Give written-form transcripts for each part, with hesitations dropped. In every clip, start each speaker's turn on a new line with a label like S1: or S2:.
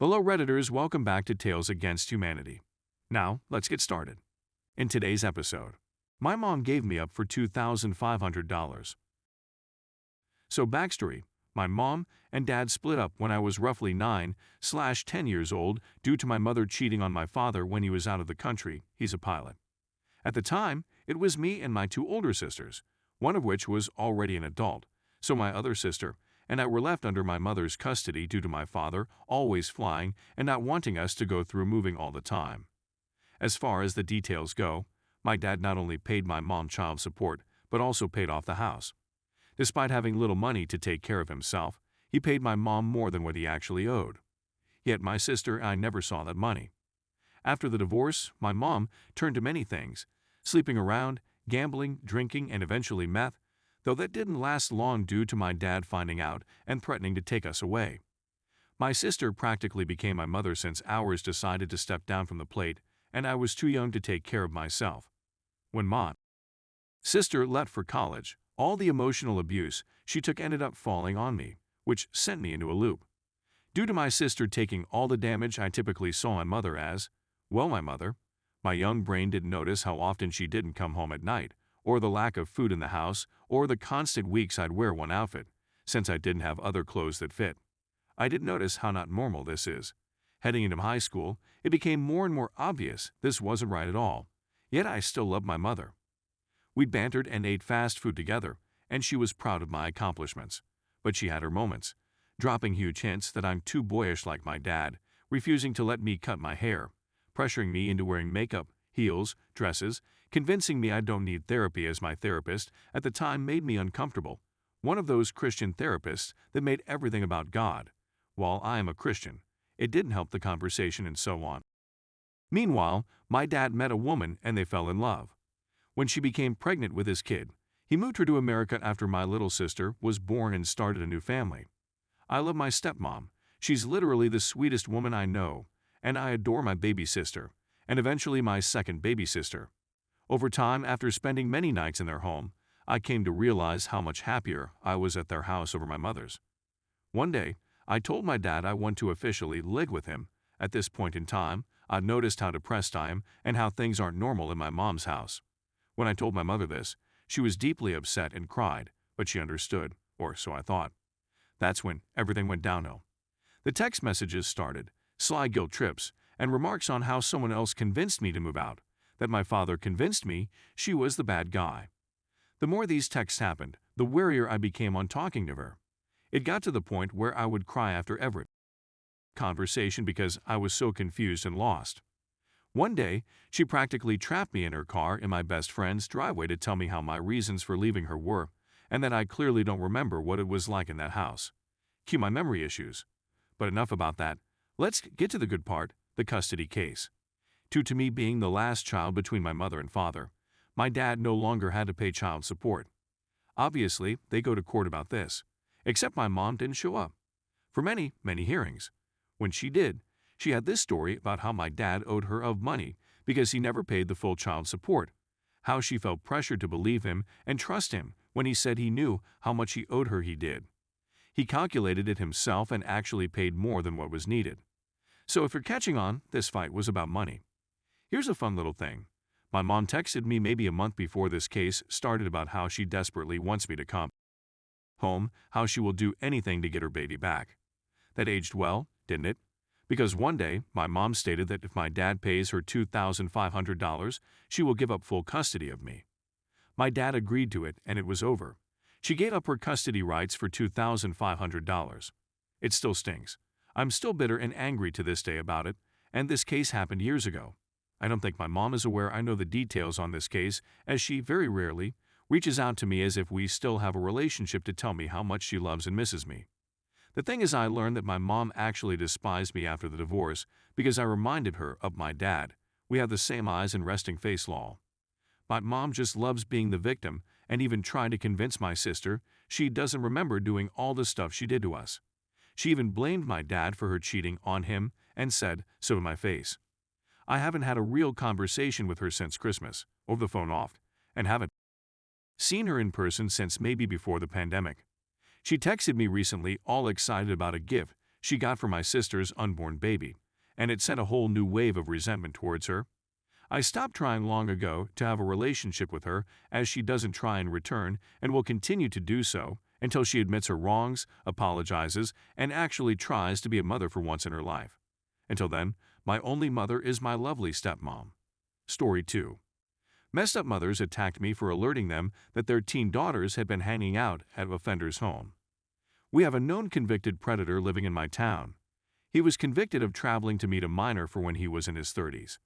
S1: Hello Redditors, welcome back to Tales Against Humanity. Now, let's get started. In today's episode, my mom gave me up for $2,500. So backstory, my mom and dad split up when I was roughly 9/10 years old due to my mother cheating on my father when he was out of the country. He's a pilot. At the time, it was me and my two older sisters, one of which was already an adult, so my other sister and I were left under my mother's custody due to my father always flying and not wanting us to go through moving all the time. As far as the details go, my dad not only paid my mom child support, but also paid off the house. Despite having little money to take care of himself, he paid my mom more than what he actually owed. Yet my sister and I never saw that money. After the divorce, my mom turned to many things, sleeping around, gambling, drinking, and eventually meth, though that didn't last long due to my dad finding out and threatening to take us away. My sister practically became my mother since ours decided to step down from the plate, and I was too young to take care of myself. When my sister left for college, all the emotional abuse she took ended up falling on me, which sent me into a loop. Due to my sister taking all the damage I typically saw my mother as, well, my mother, my young brain didn't notice how often she didn't come home at night, or the lack of food in the house, or the constant weeks I'd wear one outfit, since I didn't have other clothes that fit. I didn't notice how not normal this is. Heading into high school, it became more and more obvious this wasn't right at all, yet I still loved my mother. We bantered and ate fast food together, and she was proud of my accomplishments. But she had her moments, dropping huge hints that I'm too boyish like my dad, refusing to let me cut my hair, pressuring me into wearing makeup, heels, dresses, convincing me I don't need therapy as my therapist at the time made me uncomfortable, one of those Christian therapists that made everything about God. While I am a Christian, it didn't help the conversation and so on. Meanwhile, my dad met a woman and they fell in love. When she became pregnant with his kid, he moved her to America after my little sister was born and started a new family. I love my stepmom. She's literally the sweetest woman I know, and I adore my baby sister, and eventually my second baby sister. Over time, after spending many nights in their home, I came to realize how much happier I was at their house over my mother's. One day, I told my dad I want to officially live with him. At this point in time, I've noticed how depressed I am and how things aren't normal in my mom's house. When I told my mother this, she was deeply upset and cried, but she understood, or so I thought. That's when everything went downhill. The text messages started, sly guilt trips, and remarks on how someone else convinced me to move out, that my father convinced me she was the bad guy. The more these texts happened, the warier I became on talking to her. It got to the point where I would cry after every conversation because I was so confused and lost. One day, she practically trapped me in her car in my best friend's driveway to tell me how my reasons for leaving her were, and that I clearly don't remember what it was like in that house. Cue my memory issues. But enough about that. Let's get to the good part, the custody case. Due to me being the last child between my mother and father, my dad no longer had to pay child support. Obviously, they go to court about this, except my mom didn't show up for many hearings. When she did, she had this story about how my dad owed her of money because he never paid the full child support, how she felt pressured to believe him and trust him when he said he knew how much he owed her. He did. He calculated it himself and actually paid more than what was needed. So if you're catching on, this fight was about money. Here's a fun little thing. My mom texted me maybe a month before this case started about how she desperately wants me to come home, how she will do anything to get her baby back. That aged well, didn't it? Because one day, my mom stated that if my dad pays her $2,500, she will give up full custody of me. My dad agreed to it and it was over. She gave up her custody rights for $2,500. It still stings. I'm still bitter and angry to this day about it, and this case happened years ago. I don't think my mom is aware I know the details on this case, as she very rarely reaches out to me as if we still have a relationship to tell me how much she loves and misses me. The thing is, I learned that my mom actually despised me after the divorce because I reminded her of my dad. We have the same eyes and resting face law. My mom just loves being the victim and even tried to convince my sister she doesn't remember doing all the stuff she did to us. She even blamed my dad for her cheating on him and said so to my face. I haven't had a real conversation with her since Christmas, over the phone off, and haven't seen her in person since maybe before the pandemic. She texted me recently all excited about a gift she got for my sister's unborn baby, and it sent a whole new wave of resentment towards her. I stopped trying long ago to have a relationship with her, as she doesn't try in return and will continue to do so until she admits her wrongs, apologizes, and actually tries to be a mother for once in her life. Until then, my only mother is my lovely stepmom. Story 2. Messed up mothers attacked me for alerting them that their teen daughters had been hanging out at an offender's home. We have a known convicted predator living in my town. He was convicted of traveling to meet a minor for when he was in his 30s.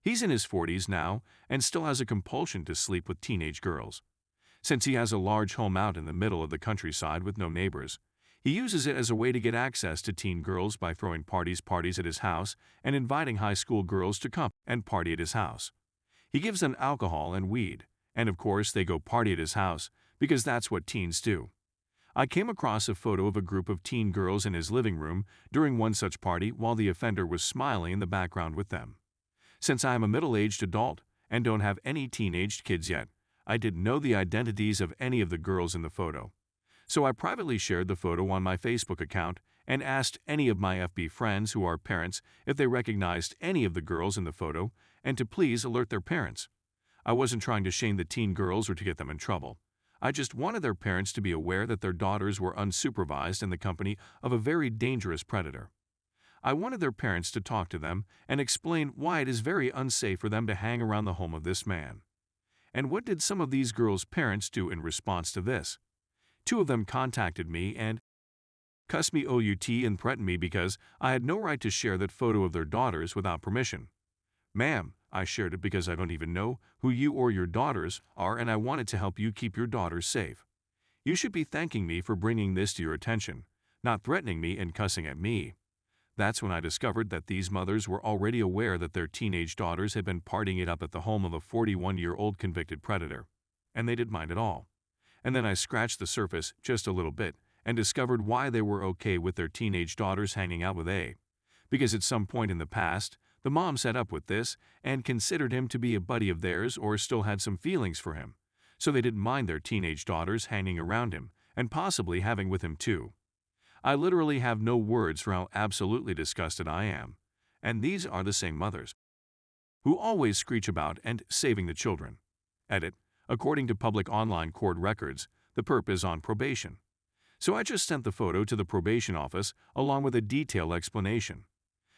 S1: He's in his 40s now and still has a compulsion to sleep with teenage girls. Since he has a large home out in the middle of the countryside with no neighbors, he uses it as a way to get access to teen girls by throwing parties at his house and inviting high school girls to come and party at his house. He gives them alcohol and weed, and of course they go party at his house because that's what teens do. I came across a photo of a group of teen girls in his living room during one such party while the offender was smiling in the background with them. Since I am a middle-aged adult and don't have any teenaged kids yet, I didn't know the identities of any of the girls in the photo. So I privately shared the photo on my Facebook account and asked any of my FB friends who are parents if they recognized any of the girls in the photo and to please alert their parents. I wasn't trying to shame the teen girls or to get them in trouble. I just wanted their parents to be aware that their daughters were unsupervised in the company of a very dangerous predator. I wanted their parents to talk to them and explain why it is very unsafe for them to hang around the home of this man. And what did some of these girls' parents do in response to this? 2 of them contacted me and cussed me out and threatened me because I had no right to share that photo of their daughters without permission. Ma'am, I shared it because I don't even know who you or your daughters are, and I wanted to help you keep your daughters safe. You should be thanking me for bringing this to your attention, not threatening me and cussing at me. That's when I discovered that these mothers were already aware that their teenage daughters had been partying it up at the home of a 41-year-old convicted predator, and they didn't mind at all. And then I scratched the surface just a little bit and discovered why they were okay with their teenage daughters hanging out with A. Because at some point in the past, the mom set up with this and considered him to be a buddy of theirs or still had some feelings for him, so they didn't mind their teenage daughters hanging around him and possibly having with him too. I literally have no words for how absolutely disgusted I am, and these are the same mothers who always screech about and saving the children. Edit. According to public online court records, the perp is on probation. So I just sent the photo to the probation office along with a detailed explanation.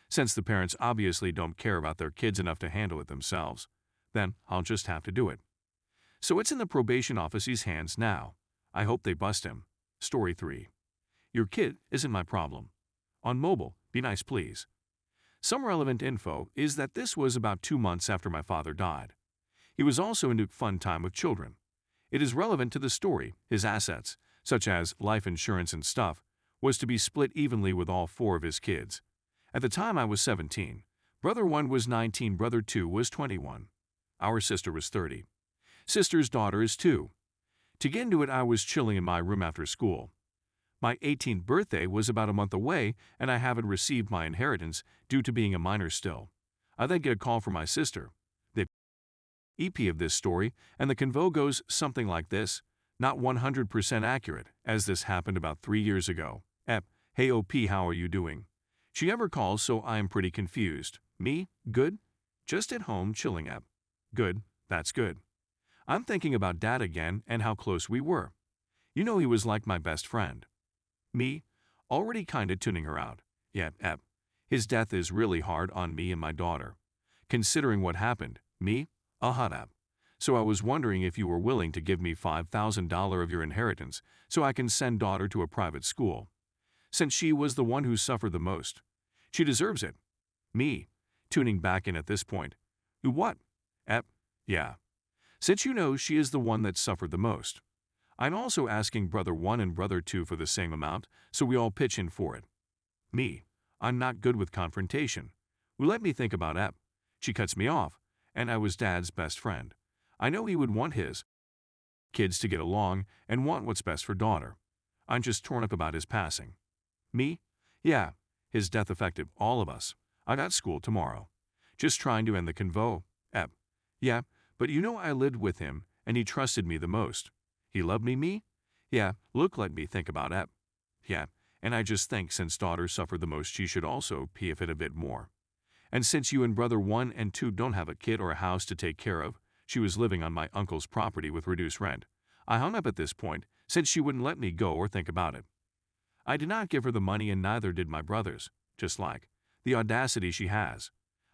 S1: Since the parents obviously don't care about their kids enough to handle it themselves, then I'll just have to do it. So it's in the probation office's hands now. I hope they bust him. Story 3. Your kid isn't my problem. On mobile, be nice please. Some relevant info is that this was about 2 months after my father died. He was also into fun time with children. It is relevant to the story. His assets, such as life insurance and stuff, was to be split evenly with all 4 of his kids. At the time I was 17. Brother 1 was 19, brother 2 was 21. Our sister was 30. Sister's daughter is 2. To get into it, I was chilling in my room after school. My 18th birthday was about a month away, and I haven't received my inheritance due to being a minor still. I then get a call from my sister. The EP of this story, and the convo goes something like this, not 100% accurate, as this happened about 3 years ago. Ep, hey OP, how are you doing? She never calls, so I am pretty confused. Me? Good? Just at home chilling. Ep. Good, that's good. I'm thinking about Dad again and how close we were. You know he was like my best friend. Me? Already kinda tuning her out. Yeah, Ep. His death is really hard on me and my daughter. Considering what happened, me? A hot Ep. So I was wondering if you were willing to give me $5,000 of your inheritance so I can send daughter to a private school. Since she was the one who suffered the most. She deserves it. Me? Tuning back in at this point. What? Ep. Yeah. Since you know she is the one that suffered the most. I'm also asking brother 1 and brother 2 for the same amount, so we all pitch in for it. Me? I'm not good with confrontation. Let me think about Ep. She cuts me off, and I was Dad's best friend. I know he would want his kids to get along and want what's best for daughter. I'm just torn up about his passing. Me? Yeah, his death affected all of us. I got school tomorrow. Just trying to end the convo. Ep. Yeah, but you know I lived with him, and he trusted me the most. He loved me? Yeah, let me think about Ep. Yeah, And I just think since daughter suffered the most, she should also pay for it a bit more. And since you and brother 1 and 2 don't have a kid or a house to take care of, she was living on my uncle's property with reduced rent. I hung up at this point, since she wouldn't let me go or think about it. I did not give her the money, and neither did my brothers. Just like the audacity she has.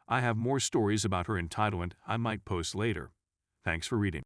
S1: I have more stories about her entitlement I might post later. Thanks for reading.